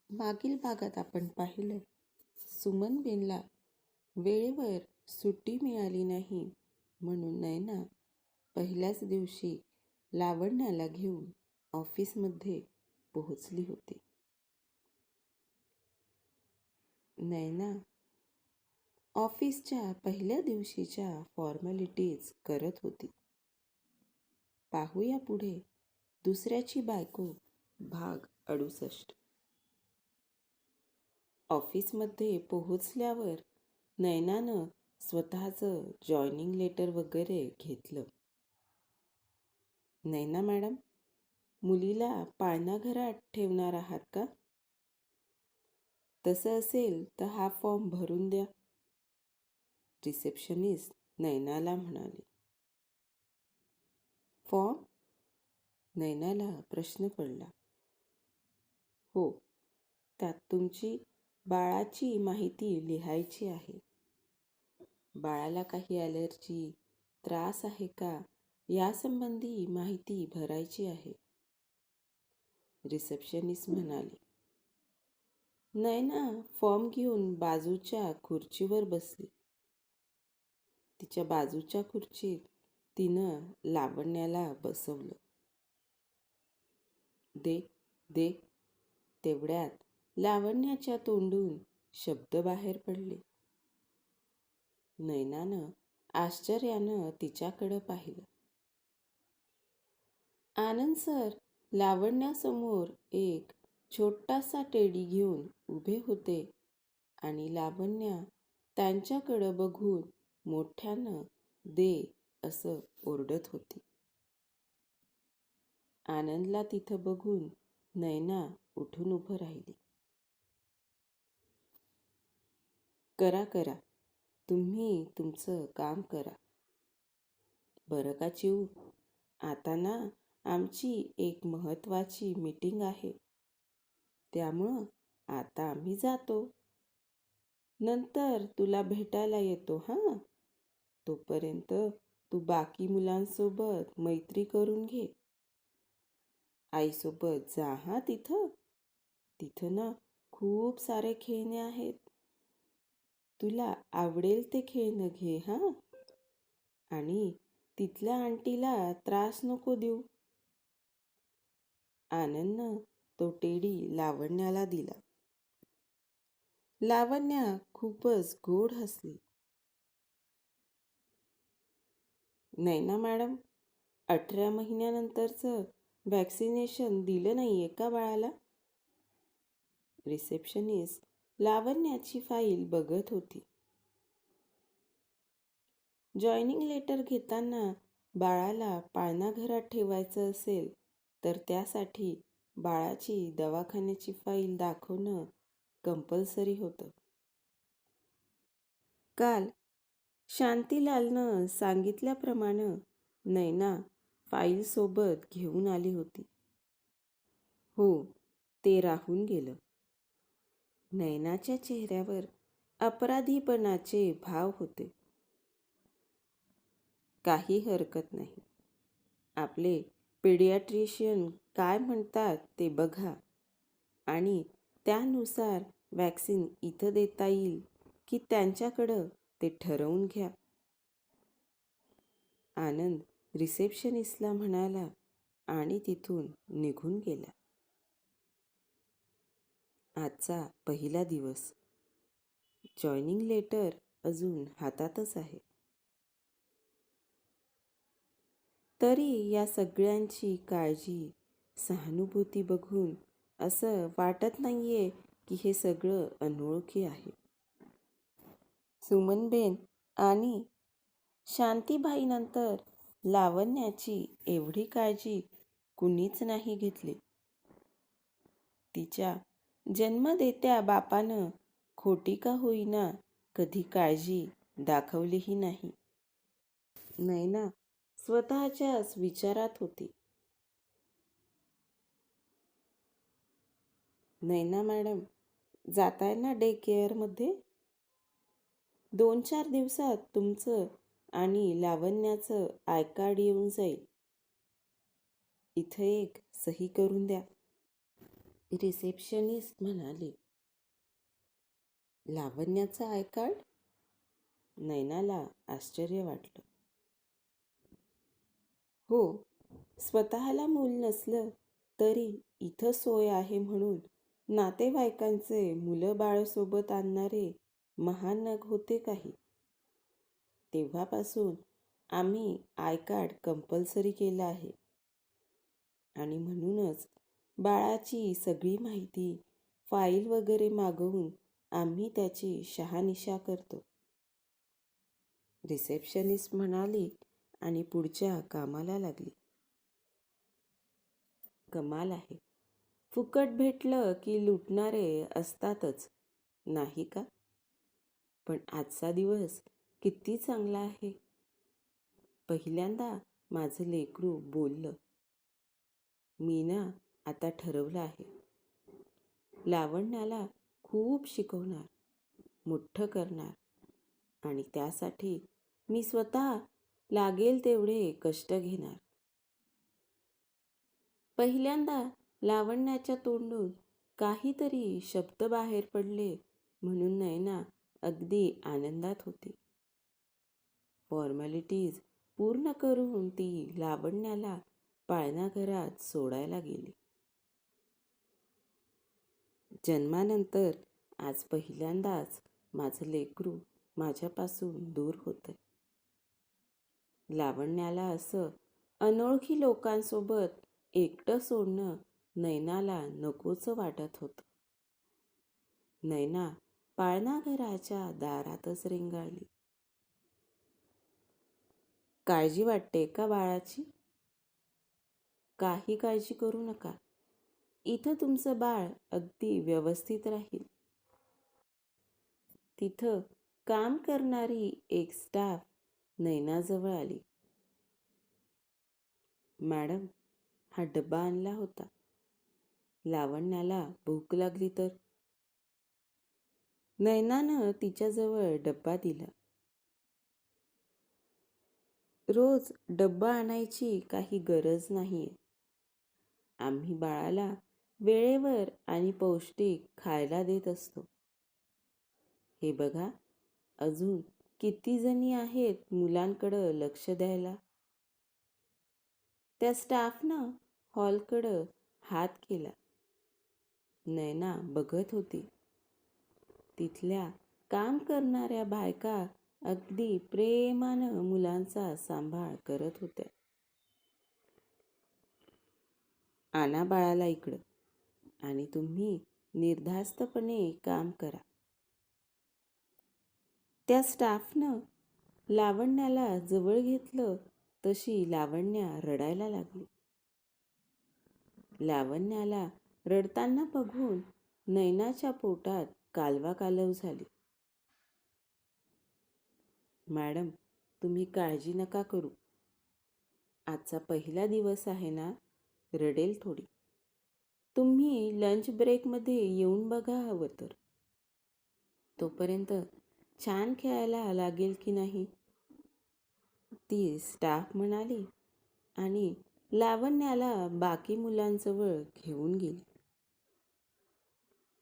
मागील भागात आपण पाहिलं, सुमनबेनला वेळेवर सुट्टी मिळाली नाही म्हणून नैना पहिल्याच दिवशी लावण्याला घेऊन ऑफिसमध्ये पोहोचली होती. नैना ऑफिसच्या पहिल्या दिवशीच्या फॉर्मॅलिटीज करत होती. पाहूया पुढे दुसऱ्याची बायको भाग 68. ऑफिसमध्ये पोहोचल्यावर नैनानं स्वतःचं जॉईनिंग लेटर वगैरे घेतलं. नैना मॅडम, मुलीला पाळणाघरात ठेवणार आहात का? तसं असेल तर हा फॉर्म भरून द्या, रिसेप्शनिस्ट नैनाला म्हणाली. फॉर्म? नैनाला प्रश्न पडला. हो, त्यात तुमची बाळाची माहिती लिहायची आहे. बाळाला काही ॲलर्जी, त्रास आहे का यासंबंधी माहिती भरायची आहे, रिसेप्शनिस्ट म्हणाली. नैना फॉर्म घेऊन बाजूच्या खुर्चीवर बसली. तिच्या बाजूच्या खुर्चीत तिनं लावण्याला बसवलं. दे दे तेवढ्यात लावण्याच्या तोंडून शब्द बाहेर पडले. नैनानं आश्चर्यानं तिच्याकडं पाहिलं. आनंद सर लावण्यासमोर एक छोटासा टेडी घेऊन उभे होते आणि लावण्या त्यांच्याकडं बघून मोठ्यानं दे असं ओरडत होती. आनंदला तिथं बघून नैना उठून उभं राहिली. करा, तुम्ही तुमचं काम करा. बरं का चिऊ, आता ना आमची एक महत्त्वाची मीटिंग आहे, त्यामुळं आता आम्ही जातो. नंतर तुला भेटायला येतो हां. तोपर्यंत तू बाकी मुलांसोबत मैत्री करून घे. आईसोबत जा हां तिथं ना खूप सारे खेळणे आहेत. तुला आवडेल ते खेळणं घे हां. आणि तिथल्या आंटीला त्रास नको देऊ. आनंदनं तो टेडी लावण्याला दिला. लावण्या खूपच गोड हसली. नैना मॅडम, 18 महिन्यानंतरचं वॅक्सिनेशन दिलं नाहीये का बाळाला? रिसेप्शनिस्ट लावण्याची फाईल बघत होती. जॉईनिंग लेटर घेताना बाळाला पाळणाघरात ठेवायचं असेल तर त्यासाठी बाळाची दवाखान्याची फाईल दाखवणं कंपल्सरी होतं. काल शांतीलालनं सांगितल्याप्रमाणे नैना फाईल सोबत घेऊन आली होती. हो, ते राहून गेलं. नैनाच्या चेहऱ्यावर अपराधीपणाचे भाव होते. काही हरकत नाही. आपले पेडियाट्रिशियन काय म्हणतात ते बघा आणि त्यानुसार वॅक्सिन इथं देता येईल की त्यांच्याकडं ते ठरवून घ्या, आनंद रिसेप्शनिस्टला म्हणाला आणि तिथून निघून गेला. आजचा पहिला दिवस. जॉईनिंग लेटर अजून हातातच आहे. तरी या सगळ्यांची काळजी, सहानुभूती बघून असं वाटत नाहीये की हे सगळं अनोळखी आहे. सुमनबेन आणि शांतीबाईनंतर लावण्याची एवढी काळजी कुणीच नाही घेतली. तिच्या जन्मदेत्या बापानं खोटी का होईना कधी काळजी दाखवलीही नाही. नैना स्वतःच्याच विचारात होती. नैना मॅडम, जाताय ना डे केअरमध्ये? 2-4 दिवसात तुमचं आणि लावण्याचं आय कार्ड येऊन जाईल. इथं एक सही करून द्या. रिसेप्शनिस्ट म्हणाली. लावण्याचं आय कार्ड? नयनाला आश्चर्य वाटलं. हो, स्वतःला मूल नसलं तरी इथं सोय आहे म्हणून नातेवाईकांचे मुलं बाळ सोबत आणणारे महान नग होते काही. तेव्हापासून आम्ही आय कार्ड कंपल्सरी केलं आहे आणि म्हणूनच बाळाची सगळी माहिती फाईल वगैरे मागवून आम्ही त्याची शहानिशा करतो. रिसेप्शनिस्ट म्हणाली आणि पुढच्या कामाला लागली. कमाल आहे. फुकट भेटलं की लुटणारे असतातच, नाही का? पण आजचा दिवस किती चांगला आहे. पहिल्यांदा माझं लेकरू बोललं. मी ना आता ठरवलं आहे. लावण्याला खूप शिकवणार, मोठं करणार आणि त्यासाठी मी स्वतः लागेल तेवढे कष्ट घेणार. पहिल्यांदा लावण्याच्या तोंडून काहीतरी शब्द बाहेर पडले म्हणून नयना अगदी आनंदात होती. फॉर्मॅलिटीज पूर्ण करून ती लावण्याला पाळणाघरात सोडायला गेली. जन्मानंतर आज पहिल्यांदाच माझं लेकरू माझ्यापासून दूर होतंय. लावण्याला असं अनोळखी लोकांसोबत एकटं सोडणं नयनाला नकोचं वाटत होतं. नयना पाळणाघराच्या दारातच रेंगाळली. काळजी वाटते का बाळाची? काही काळजी करू नका. इथं तुमचं बाळ अगदी व्यवस्थित राहील. तिथं काम करणारी एक स्टाफ नयनाजवळ आली. मॅडम, हा डब्बा आणला होता. लावण्याला भूक लागली तर? नयनानं तिच्याजवळ डब्बा दिला. रोज डब्बा आणायची काही गरज नाहीये. आम्ही बाळाला वेळेवर आणि पौष्टिक खायला देत असतो. हे बघा, अजून किती जणी आहेत मुलांकडं लक्ष द्यायला. त्या स्टाफनं हॉलकडं हात केला. नयना बघत होती. तिथल्या काम करणाऱ्या बायका अगदी प्रेमानं मुलांचा सांभाळ करत होत्या. आणा बाळाला इकडं आणि तुम्ही निर्धास्तपणे काम करा. त्या स्टाफनं लावण्याला जवळ घेतलं तशी लावण्या रडायला लागली. लावण्याला रडताना बघून नयनाच्या पोटात कालवा कालव झाली. मॅडम, तुम्ही काळजी नका करू. आजचा पहिला दिवस आहे ना, रडेल थोडी. तुम्ही लंच ब्रेकमध्ये येऊन बघा हवं तर. तोपर्यंत छान खेळायला लागेल की नाही? ती स्टाफ म्हणाली आणि लावण्याला बाकी मुलांजवळ घेऊन गेली.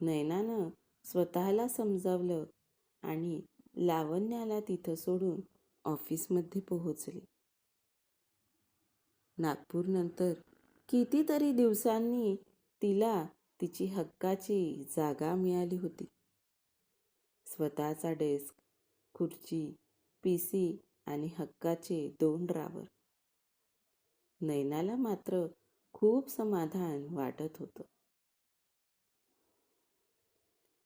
नयनानं स्वतःला समजावलं आणि लावण्याला तिथं सोडून ऑफिसमध्ये पोहोचली. नागपूरनंतर कितीतरी दिवसांनी तिला तिची हक्काची जागा मिळाली होती. स्वतःचा डेस्क, खुर्ची, PC आणि हक्काचे 2 ड्रावर. नयनाला मात्र खूप समाधान वाटत होतं.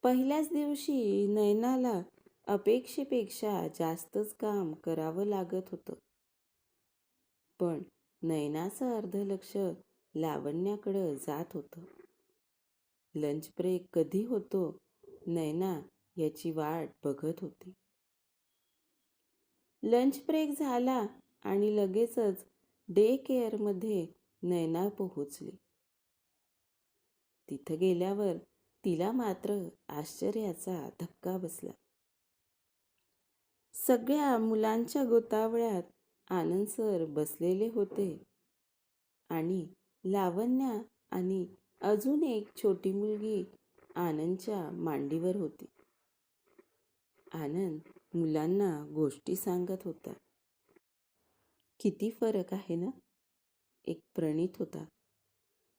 पहिल्याच दिवशी नयनाला अपेक्षेपेक्षा जास्तच काम करावं लागत होतं. पण नयनाचं अर्ध लक्ष लावण्याकडं जात होतं. लंच ब्रेक कधी होतो नयना याची वाट बघत होती. लंच ब्रेक झाला आणि लगेचच डे केअरमध्ये नयना पोहोचली. तिथं गेल्यावर तिला मात्र आश्चर्याचा धक्का बसला. सगळ्या मुलांच्या गोतावळ्यात आनंद सर बसलेले होते आणि लावण्या आणि अजून एक छोटी मुलगी आनंदच्या मांडीवर होती. आनंद मुलांना गोष्टी सांगत होता. किती फरक आहे ना. एक प्रणित होता.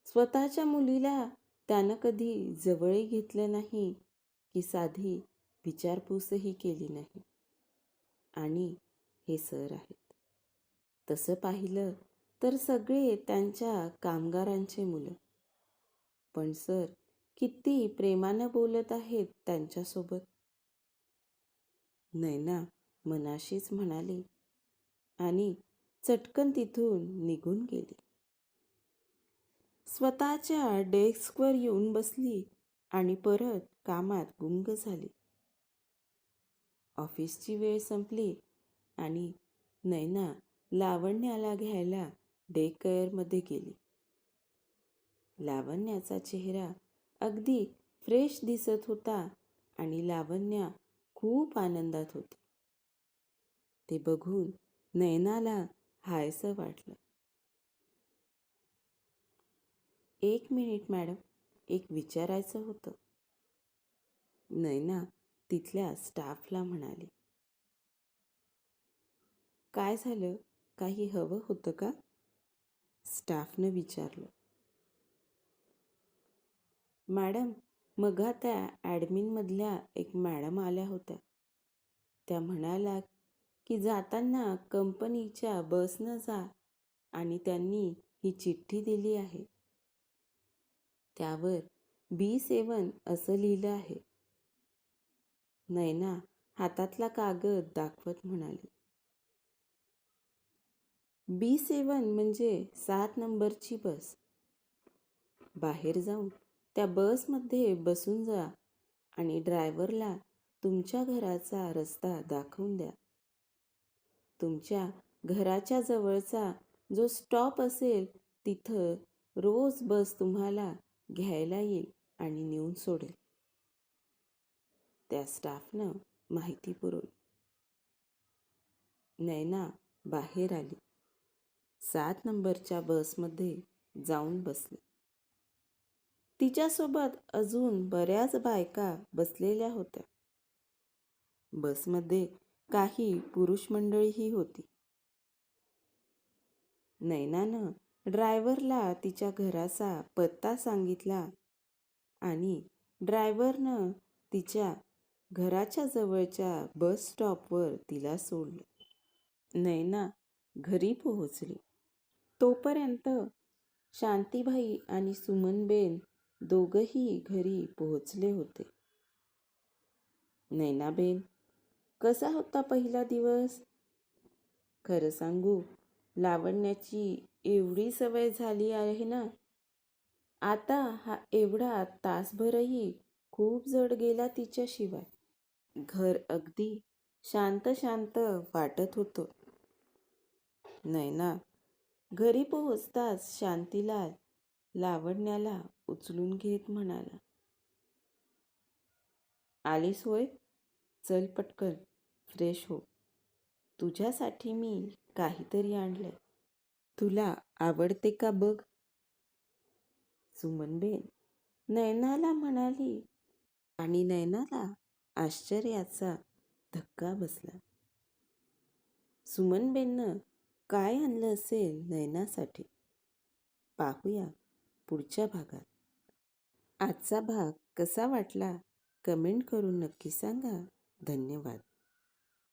स्वतःच्या मुलीला त्यानं कधी जवळही घेतलं नाही की साधी विचारपूसही केली नाही. आणि हे सर आहेत. तसं पाहिलं तर सगळे त्यांच्या कामगारांचे मुलं. पण सर किती प्रेमानं बोलत आहेत त्यांच्यासोबत. नैना मनाशीच म्हणाली आणि चटकन तिथून निघून गेली. स्वतःच्या डेस्कवर येऊन बसली आणि परत कामात गुंग झाली. ऑफिसची वेळ संपली आणि नैना लावण्याला घ्यायला डे केअरमध्ये गेली. लावण्याचा चेहरा अगदी फ्रेश दिसत होता आणि लावण्या खूप आनंदात होती. ते बघून नैनाला हायसं वाटलं. 1 मिनिट मॅडम, एक विचारायचं होतं. नैना तिथल्या स्टाफला म्हणाली. काय झालं? काही हवं होतं का? स्टाफनं विचारलं. मॅडम, मघा त्या ॲडमिनमधल्या एक मॅडम आल्या होत्या. त्या म्हणाल्या की जाताना कंपनीच्या बसनं जा आणि त्यांनी ही चिठ्ठी दिली आहे. त्यावर B7 असं लिहिलं आहे. नैना हातातला कागद दाखवत म्हणाली. B7 म्हणजे 7 नंबरची बस. बाहेर जाऊन त्या बसमध्ये बसून जा आणि ड्रायव्हरला तुमच्या घराचा रस्ता दाखवून द्या. तुमच्या घराच्या जवळचा जो स्टॉप असेल तिथं रोज बस तुम्हाला घ्यायला येईल आणि नेऊन सोडेल. त्या स्टाफनं माहिती पुरवली. नैना बाहेर आली. 7 नंबरच्या बसमध्ये जाऊन बसली. तिच्यासोबत अजून बऱ्याच बायका बसलेल्या होत्या. बसमध्ये काही पुरुष मंडळीही होती. नैनानं ड्रायव्हरला तिच्या घराचा पत्ता सांगितला आणि ड्रायव्हरनं तिच्या घराच्या जवळच्या बस स्टॉपवर तिला सोडलं. नैना घरी पोहोचली. तोपर्यंत शांतीबाई आणि सुमनबेन दोघंही घरी पोहोचले होते. नैनाबेन, कसा होता पहिला दिवस? खरं सांगू, लावण्याची एवढी सवय झाली आहे ना, आता हा एवढा तासभरही खूप जड गेला तिच्याशिवाय. घर अगदी शांत शांत वाटत होतं. नैना घरी पोहोचताच शांतीलाल लावण्याला उचलून घेत म्हणाला. आलीस होय? चल पटकन फ्रेश हो. तुझ्यासाठी मी काहीतरी आणलंय. तुला आवडते का बघ. सुमनबेन नैनाला म्हणाली आणि नैनाला आश्चर्याचा धक्का बसला. सुमनबेननं काय आणलं असेल नैनासाठी? पाहूया पुढच्या भागात. आजचा भाग कसा वाटला कमेंट करून नक्की सांगा. धन्यवाद.